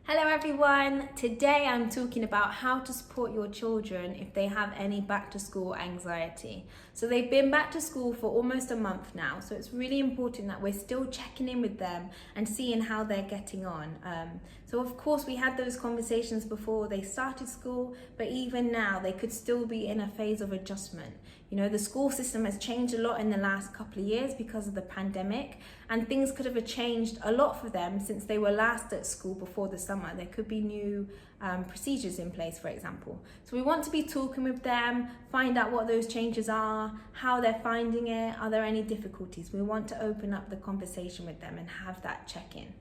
Hello everyone, today I'm talking about how to support your children if they have any back to school anxiety. So they've been back to school for almost a month now, so it's really important that we're still checking in with them and seeing how they're getting on. So of course we had those conversations before they started school, but even now they could still be in a phase of adjustment. You know, the school system has changed a lot in the last couple of years because of the pandemic, and things could have changed a lot for them since they were last at school before the summer. There could be new procedures in place, for example. So we want to be talking with them, find out what those changes are, how they're finding it, are there any difficulties? We want to open up the conversation with them and have that check-in.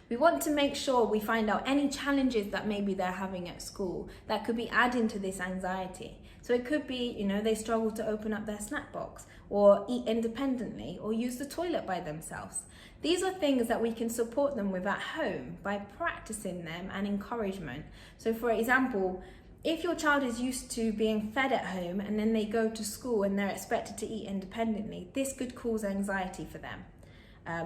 We want to make sure we find out any challenges that maybe they're having at school that could be adding to this anxiety. So it could be, you know, they struggle to open up their snack box or eat independently or use the toilet by themselves. These are things that we can support them with at home by practicing them and encouragement. So for example, if your child is used to being fed at home and then they go to school and they're expected to eat independently, this could cause anxiety for them.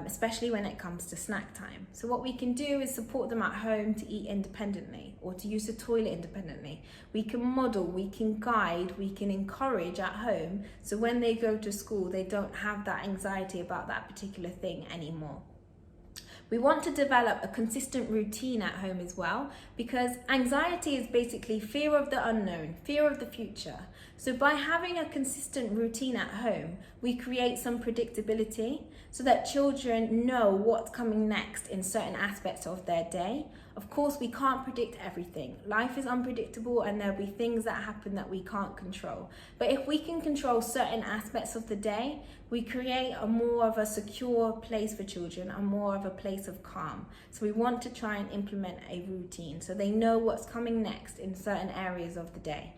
Especially when it comes to snack time. So what we can do is support them at home to eat independently or to use the toilet independently. We can model, we can guide, we can encourage at home, so when they go to school they don't have that anxiety about that particular thing anymore. We want to develop a consistent routine at home as well, because anxiety is basically fear of the unknown, fear of the future. So by having a consistent routine at home, we create some predictability so that children know what's coming next in certain aspects of their day. Of course, we can't predict everything. Life is unpredictable and there'll be things that happen that we can't control. But if we can control certain aspects of the day, we create a more of a secure place for children, a more of a place of calm. So we want to try and implement a routine so they know what's coming next in certain areas of the day.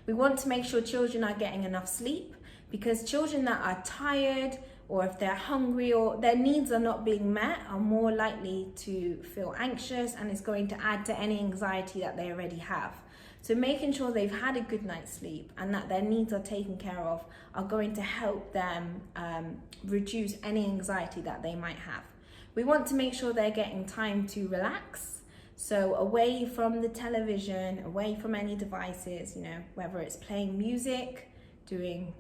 We want to make sure children are getting enough sleep, because children that are tired or if they're hungry or their needs are not being met are more likely to feel anxious, and it's going to add to any anxiety that they already have. So making sure they've had a good night's sleep and that their needs are taken care of are going to help them reduce any anxiety that they might have. We want to make sure they're getting time to relax. So away from the television, away from any devices, you know, whether it's playing music, doing,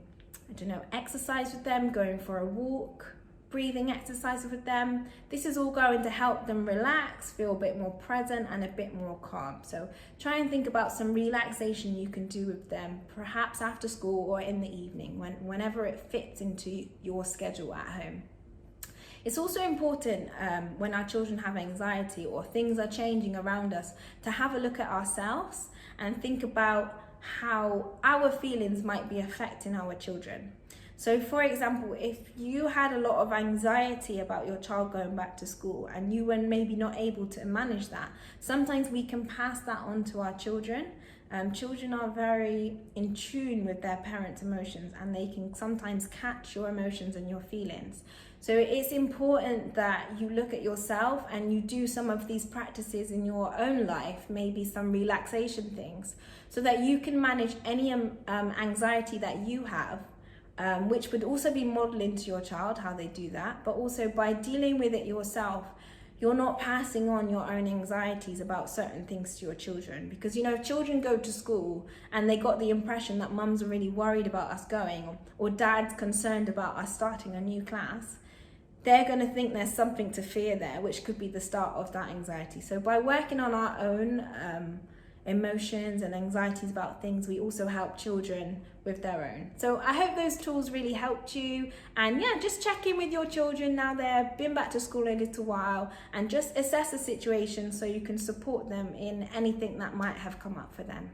exercise with them, going for a walk, breathing exercise with them. This is all going to help them relax, feel a bit more present and a bit more calm. So try and think about some relaxation you can do with them, perhaps after school or in the evening, whenever it fits into your schedule at home. It's also important when our children have anxiety or things are changing around us to have a look at ourselves and think about how our feelings might be affecting our children. So for example, if you had a lot of anxiety about your child going back to school and you were maybe not able to manage that, sometimes we can pass that on to our children. Children are very in tune with their parents' emotions, and they can sometimes catch your emotions and your feelings. So it's important that you look at yourself and you do some of these practices in your own life, maybe some relaxation things, so that you can manage any anxiety that you have, which would also be modeling to your child how they do that. But also by dealing with it yourself, you're not passing on your own anxieties about certain things to your children. Because, you know, if children go to school and they got the impression that mum's are really worried about us going, or dad's concerned about us starting a new class, they're going to think there's something to fear there, which could be the start of that anxiety. So by working on our own emotions and anxieties about things, we also help children with their own. So I hope those tools really helped you, and yeah, just check in with your children now they've been back to school a little while, and just assess the situation so you can support them in anything that might have come up for them.